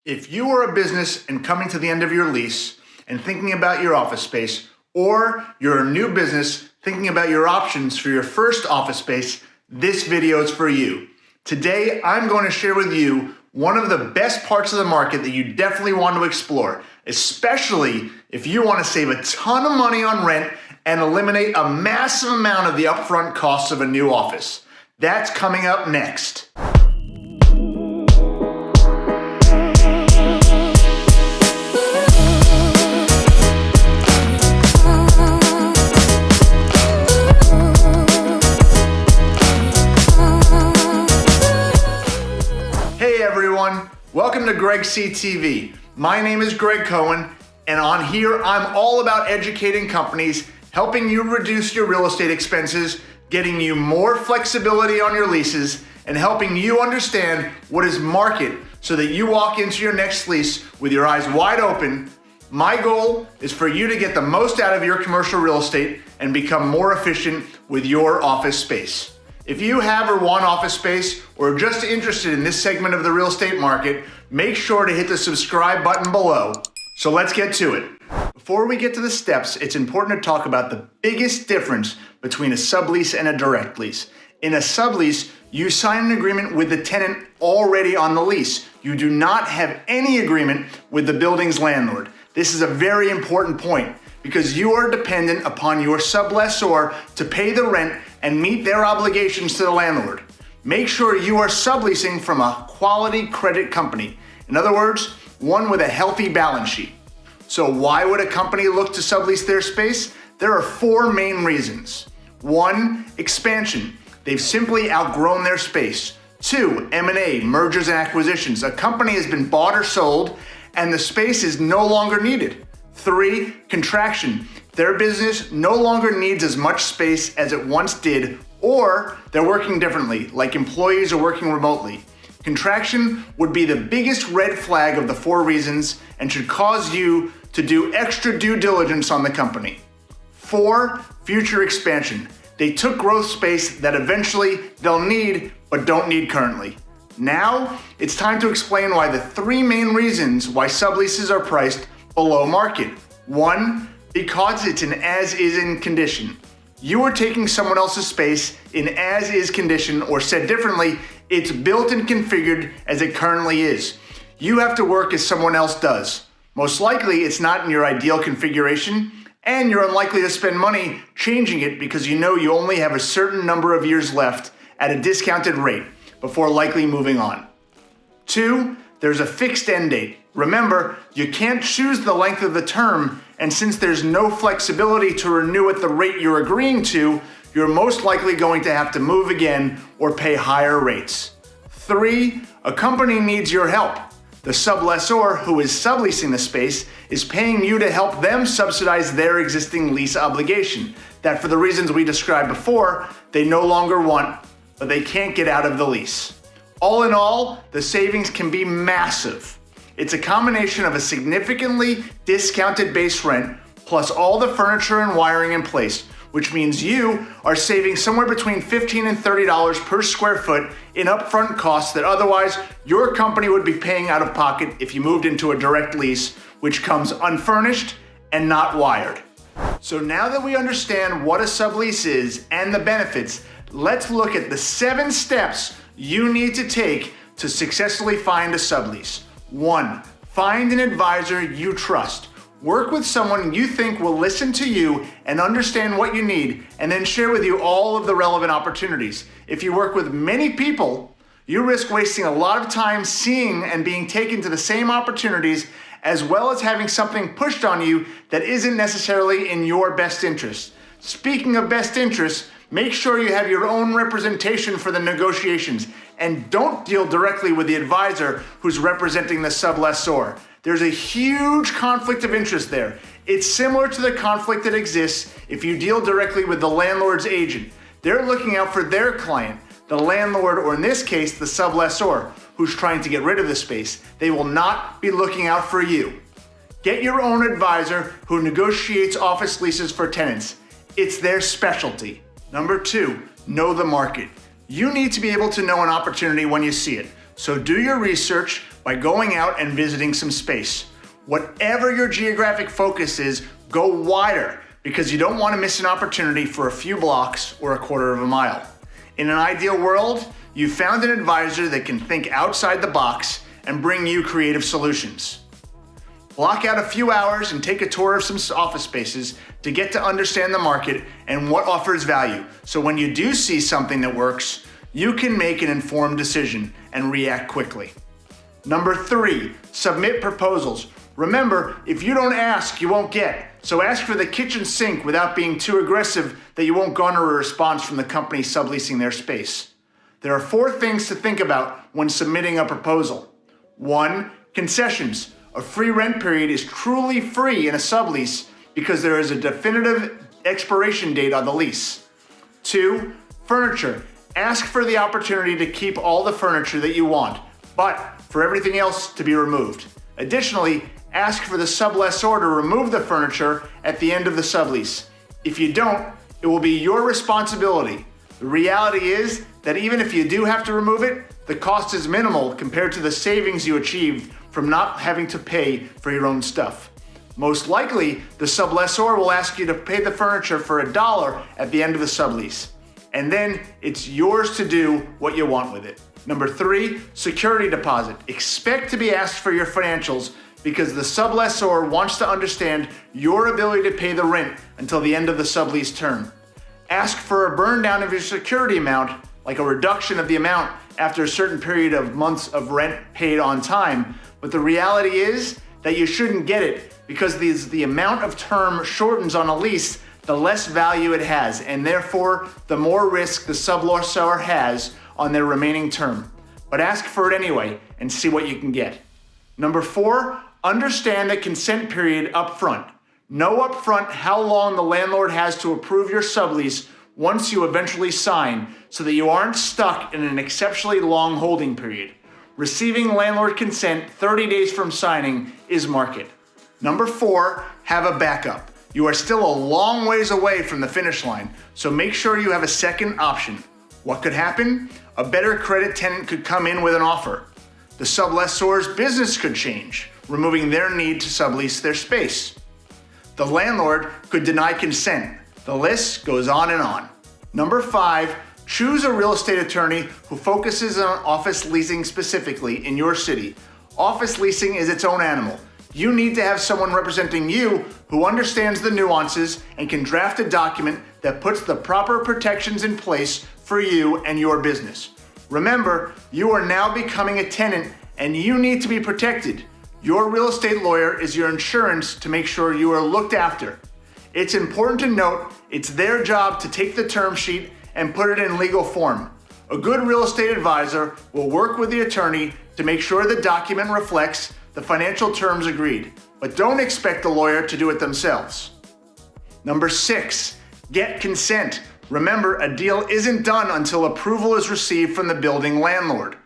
If you are a business and coming to the end of your lease and thinking about your office space, or you're a new business thinking about your options for your first office space, this video is for you. Today, I'm going to share with you one of the best parts of the market that you definitely want to explore, especially if you want to save a ton of money on rent and eliminate a massive amount of the upfront costs of a new office. That's coming up next. Hey everyone, welcome to Greg C TV. My name is Greg Cohen, and on here I'm all about educating companies, helping you reduce your real estate expenses, getting you more flexibility on your leases, and helping you understand what is market so that you walk into your next lease with your eyes wide open. My goal is for you to get the most out of your commercial real estate and become more efficient with your office space. If you have or want office space or are just interested in this segment of the real estate market, make sure to hit the subscribe button below. So let's get to it. Before we get to the steps, it's important to talk about the biggest difference between a sublease and a direct lease. In a sublease, you sign an agreement with the tenant already on the lease. You do not have any agreement with the building's landlord. This is a very important point because you are dependent upon your sublessor to pay the rent and meet their obligations to the landlord. Make sure you are subleasing from a quality credit company. In other words, one with a healthy balance sheet. So why would a company look to sublease their space? There are four main reasons. 1, expansion. They've simply outgrown their space. 2, M&A, mergers and acquisitions. A company has been bought or sold and the space is no longer needed. 3, contraction. Their business no longer needs as much space as it once did, or they're working differently, like employees are working remotely. Contraction would be the biggest red flag of the 4 reasons and should cause you to do extra due diligence on the company. 4, future expansion. They took growth space that eventually they'll need, but don't need currently. Now, it's time to explain why the 3 main reasons why subleases are priced below market. 1, because it's an as-is condition. You are taking someone else's space in as-is condition, or said differently, it's built and configured as it currently is. You have to work as someone else does. Most likely, it's not in your ideal configuration, and you're unlikely to spend money changing it because you know you only have a certain number of years left at a discounted rate before likely moving on. 2, there's a fixed end date. Remember, you can't choose the length of the term, and since there's no flexibility to renew at the rate you're agreeing to, you're most likely going to have to move again or pay higher rates. 3, a company needs your help. The sublessor, who is subleasing the space, is paying you to help them subsidize their existing lease obligation that, for the reasons we described before, they no longer want, but they can't get out of the lease. All in all, the savings can be massive. It's a combination of a significantly discounted base rent plus all the furniture and wiring in place, which means you are saving somewhere between $15 and $30 per square foot in upfront costs that otherwise your company would be paying out of pocket if you moved into a direct lease, which comes unfurnished and not wired. So now that we understand what a sublease is and the benefits, let's look at the 7 steps you need to take to successfully find a sublease. 1, find an advisor you trust. Work with someone you think will listen to you and understand what you need, and then share with you all of the relevant opportunities. If you work with many people, you risk wasting a lot of time seeing and being taken to the same opportunities, as well as having something pushed on you that isn't necessarily in your best interest. Speaking of best interest, make sure you have your own representation for the negotiations, and don't deal directly with the advisor who's representing the sublessor. There's a huge conflict of interest there. It's similar to the conflict that exists if you deal directly with the landlord's agent. They're looking out for their client, the landlord, or in this case, the sublessor, who's trying to get rid of the space. They will not be looking out for you. Get your own advisor who negotiates office leases for tenants. It's their specialty. Number 2, know the market. You need to be able to know an opportunity when you see it. So do your research by by going out and visiting some space. Whatever your geographic focus is, go wider because you don't want to miss an opportunity for a few blocks or a quarter of a mile. In an ideal world, you found an advisor that can think outside the box and bring you creative solutions. Block out a few hours and take a tour of some office spaces to get to understand the market and what offers value. So when you do see something that works, you can make an informed decision and react quickly. Number 3, submit proposals. Remember, if you don't ask, you won't get. So ask for the kitchen sink without being too aggressive that you won't garner a response from the company subleasing their space. There are 4 things to think about when submitting a proposal. 1, concessions. A free rent period is truly free in a sublease because there is a definitive expiration date on the lease. 2, furniture. Ask for the opportunity to keep all the furniture that you want, but for everything else to be removed. Additionally, ask for the sublessor to remove the furniture at the end of the sublease. If you don't, it will be your responsibility. The reality is that even if you do have to remove it, the cost is minimal compared to the savings you achieved from not having to pay for your own stuff. Most likely, the sublessor will ask you to pay the furniture for $1 at the end of the sublease. And then it's yours to do what you want with it. Number 3, security deposit. Expect to be asked for your financials because the sublessor wants to understand your ability to pay the rent until the end of the sublease term. Ask for a burn down of your security amount, like a reduction of the amount after a certain period of months of rent paid on time. But the reality is that you shouldn't get it because the amount of term shortens on a lease, the less value it has, and therefore the more risk the sublessor has on their remaining term. But ask for it anyway and see what you can get. Number 4, understand the consent period up front. Know up front how long the landlord has to approve your sublease once you eventually sign so that you aren't stuck in an exceptionally long holding period. Receiving landlord consent 30 days from signing is market. Number 4, have a backup. You are still a long ways away from the finish line, so make sure you have a second option. What could happen? A better credit tenant could come in with an offer. The sublessor's business could change, removing their need to sublease their space. The landlord could deny consent. The list goes on and on. Number 5, choose a real estate attorney who focuses on office leasing specifically in your city. Office leasing is its own animal. You need to have someone representing you who understands the nuances and can draft a document that puts the proper protections in place for you and your business. Remember, you are now becoming a tenant and you need to be protected. Your real estate lawyer is your insurance to make sure you are looked after. It's important to note it's their job to take the term sheet and put it in legal form. A good real estate advisor will work with the attorney to make sure the document reflects the financial terms agreed, but don't expect the lawyer to do it themselves. Number 6, get consent. Remember, a deal isn't done until approval is received from the building landlord.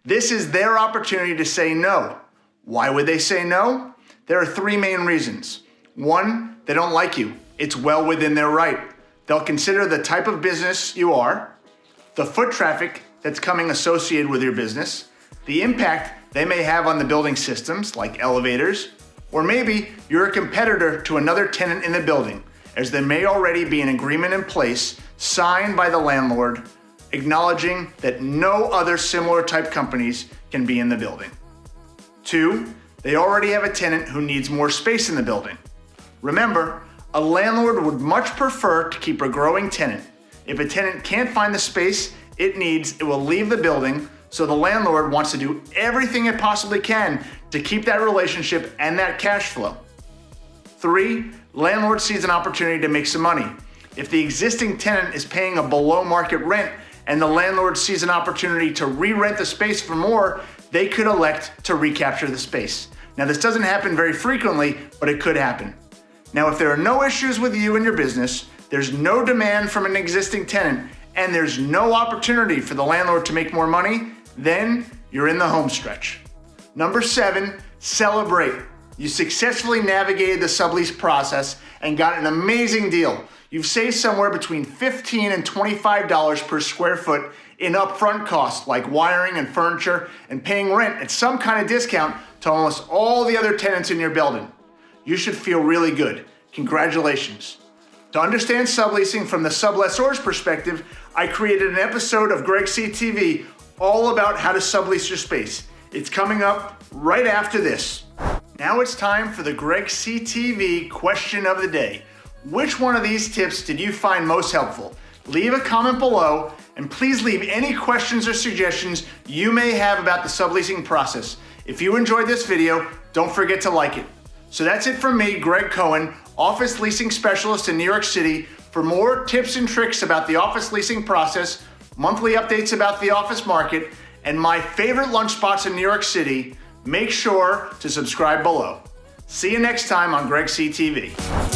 This is their opportunity to say no. Why would they say no? There are 3 main reasons. 1, they don't like you. It's well within their right. They'll consider the type of business you are, the foot traffic that's coming associated with your business, the impact they may have on the building systems like elevators, or maybe you're a competitor to another tenant in the building, as there may already be an agreement in place signed by the landlord acknowledging that no other similar type companies can be in the building. 2, they already have a tenant who needs more space in the building. Remember, a landlord would much prefer to keep a growing tenant. If a tenant can't find the space it needs, it will leave the building, so the landlord wants to do everything it possibly can to keep that relationship and that cash flow. 3, landlord sees an opportunity to make some money. If the existing tenant is paying a below market rent and the landlord sees an opportunity to re-rent the space for more, they could elect to recapture the space. Now, this doesn't happen very frequently, but it could happen. Now, if there are no issues with you and your business, there's no demand from an existing tenant, and there's no opportunity for the landlord to make more money, then you're in the home stretch. Number 7, celebrate. You successfully navigated the sublease process and got an amazing deal. You've saved somewhere between $15 and $25 per square foot in upfront costs like wiring and furniture and paying rent at some kind of discount to almost all the other tenants in your building. You should feel really good. Congratulations. To understand subleasing from the sublessor's perspective, I created an episode of Greg C TV all about how to sublease your space. It's coming up right after this. Now it's time for the Greg C TV question of the day. Which one of these tips did you find most helpful? Leave a comment below, and please leave any questions or suggestions you may have about the subleasing process. If you enjoyed this video, don't forget to like it. So that's it from me, Greg Cohen, office leasing specialist in New York City. For more tips and tricks about the office leasing process, monthly updates about the office market, and my favorite lunch spots in New York City, make sure to subscribe below. See you next time on Greg C TV.